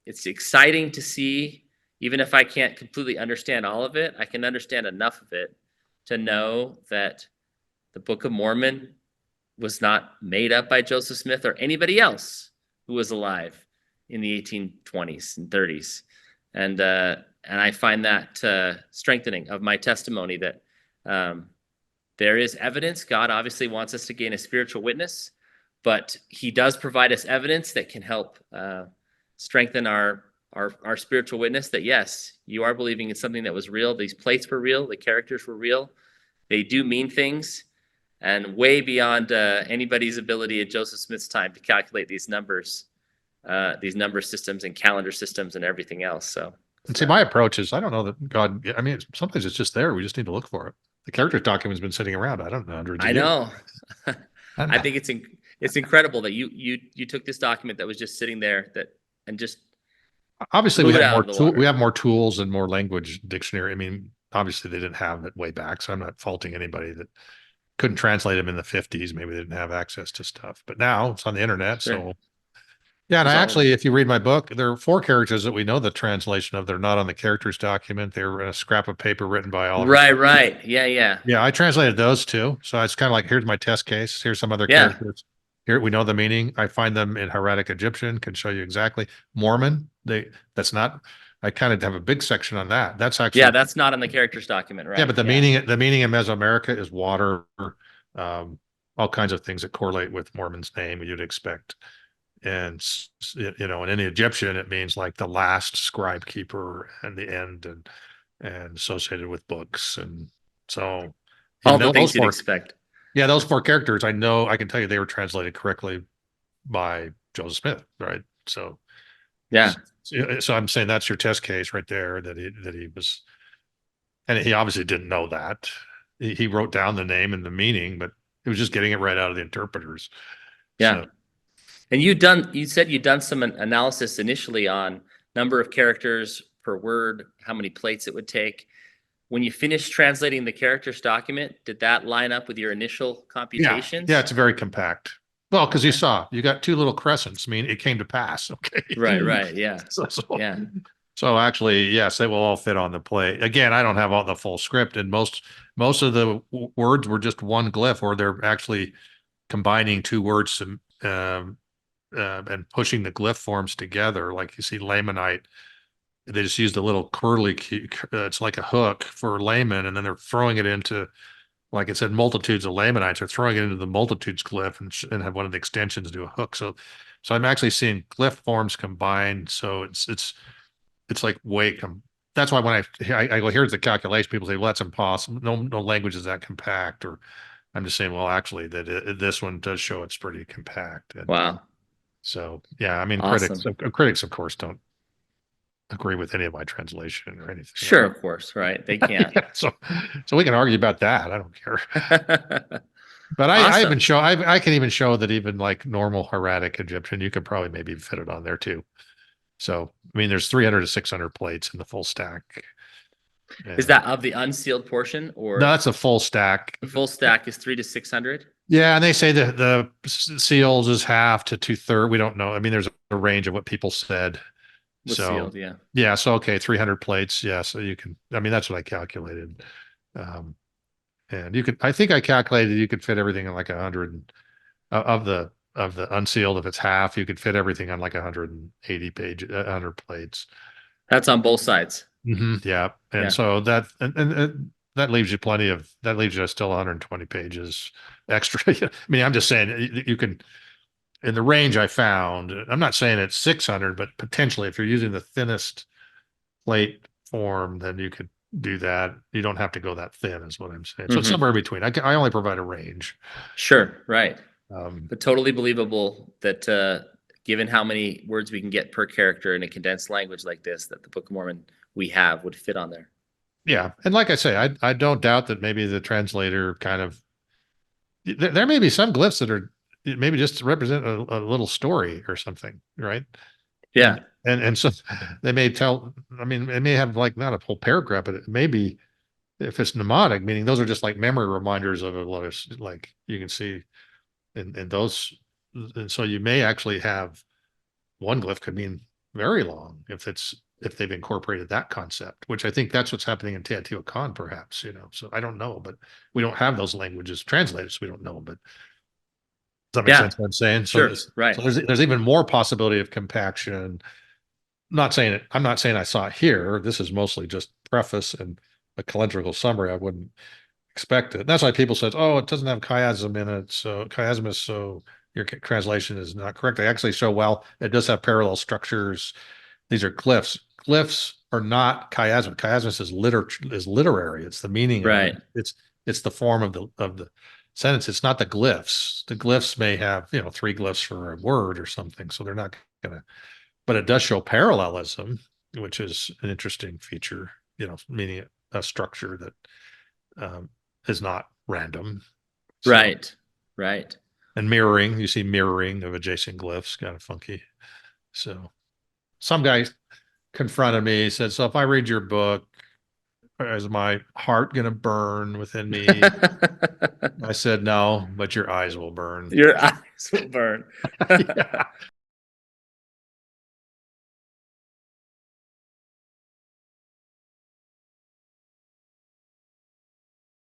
it's exciting to see, even if I can't completely understand all of it, I can understand enough of it to know that the Book of Mormon was not made up by Joseph Smith or anybody else who was alive in the 1820s and 30s. And I find that strengthening of my testimony that there is evidence. God obviously wants us to gain a spiritual witness, but he does provide us evidence that can help strengthen our spiritual witness that, yes, you are believing in something that was real. These plates were real. The characters were real. They do mean things, and way beyond anybody's ability at Joseph Smith's time to calculate these number systems and calendar systems and everything else. So, and see, my approach is, I don't know that God, I mean, sometimes it's just there. We just need to look for it. The character document's been sitting around, I don't know, hundreds of I years. know. I think it's incredible that you took this document that was just sitting there and just obviously we have more tools and more language dictionary. I mean, obviously they didn't have it way back, so I'm not faulting anybody that couldn't translate them in the 50s. Maybe they didn't have access to stuff, but now it's on the internet. Sure. So yeah, and I actually, if you read my book, there are 4 characters that we know the translation of. They're not on the characters document. They were in a scrap of paper written by Oliver. Right. Yeah. Yeah, I translated those too. So it's kind of like, here's my test case. Here's some other characters. Here we know the meaning. I find them in hieratic Egyptian, can show you exactly. Mormon, that's not. I kind of have a big section on that. That's actually that's not in the characters document, right? Yeah, but the meaning in Mesoamerica is water, all kinds of things that correlate with Mormon's name you'd expect. And and in the Egyptian it means like the last scribe keeper and the end, and associated with books. And so all the things you'd expect. Yeah, those 4 characters, I know, I can tell you they were translated correctly by Joseph Smith, right? So yeah, so I'm saying that's your test case right there, that he was, and he obviously didn't know that. He wrote down the name and the meaning, but he was just getting it right out of the interpreters. Yeah. So. And you said you'd done some analysis initially on number of characters per word, how many plates it would take. When you finished translating the characters document, did that line up with your initial computations? Yeah, it's very compact. Well, because you got 2 little crescents. I mean, it came to pass. Okay. Right. Yeah. Yeah. So actually, yes, they will all fit on the plate. Again, I don't have all the full script, and most of the words were just one glyph, or they're actually combining 2 words and pushing the glyph forms together. Like you see Lamanite, they just used a little curly key. It's like a hook for layman, and then they're throwing it into, like it said, multitudes of Lamanites. They're throwing it into the multitudes glyph and have one of the extensions do a hook. So I'm actually seeing glyph forms combined. So it's like that's why when I go, here's the calculation, people say, well, that's impossible. No language is that compact. Or I'm just saying, well, actually, that this one does show it's pretty compact. And wow. So yeah, I mean, awesome. critics of course don't agree with any of my translation or anything. Sure, of course, right? They can't. Yeah, so we can argue about that. I don't care. But awesome. I can even show that even like normal hieratic Egyptian, you could probably maybe fit it on there too. So I mean, there's 300 to 600 plates in the full stack. Is that of the unsealed portion, or no? That's a full stack. The full stack is 300 to 600. Yeah, and they say that the seals is half to 2/3. We don't know. I mean, there's a range of what people said. Sealed, yeah. So okay, 300 plates. Yeah, so you can. I mean, that's what I calculated. And you could. I think I calculated you could fit everything in like 100 of the unsealed. If it's half, you could fit everything on like 180 pages, 100 plates. That's on both sides. Mm-hmm, yeah, and so that and that leaves you plenty of. That leaves you still 120 pages extra. I mean, I'm just saying you can. In the range I found, I'm not saying it's 600, but potentially if you're using the thinnest plate form, then you could do that. You don't have to go that thin is what I'm saying. So it's somewhere between. I only provide a range. Sure, right. But totally believable that given how many words we can get per character in a condensed language like this, that the Book of Mormon we have would fit on there. Yeah. And like I say, I don't doubt that maybe the translator kind of, there may be some glyphs that are maybe just to represent a little story or something, right? Yeah. And so they may tell, I mean, it may have like not a whole paragraph, but it may be, if it's mnemonic, meaning those are just like memory reminders of a lot of, like you can see in those. And so you may actually have one glyph could mean very long if they've incorporated that concept, which I think that's what's happening in Teotihuacan, perhaps, so I don't know, but we don't have those languages translated, so we don't know, but does that make Yeah, sense what I'm saying? So sure, this, right. so there's even more possibility of compaction. I'm not saying I saw it here. This is mostly just preface and a calendrical summary. I wouldn't expect it. That's why people said, "Oh, it doesn't have chiasm in it, so chiasm is so your translation is not correct." They actually show well it does have parallel structures. These are glyphs. Glyphs are not chiasm. Chiasmus is literary. It's the meaning of Right. it's the form of the sentence. It's not the glyphs. The glyphs may have three glyphs for a word or something, so they're not gonna. But it does show parallelism, which is an interesting feature. Meaning a structure that um, is not random. So, Right. Right. and mirroring, you see mirroring of adjacent glyphs, kind of funky. So, some guy confronted me, he said, "So if I read your book, is my heart going to burn within me?" I said, "No, but your eyes will burn." Your eyes will burn. Yeah.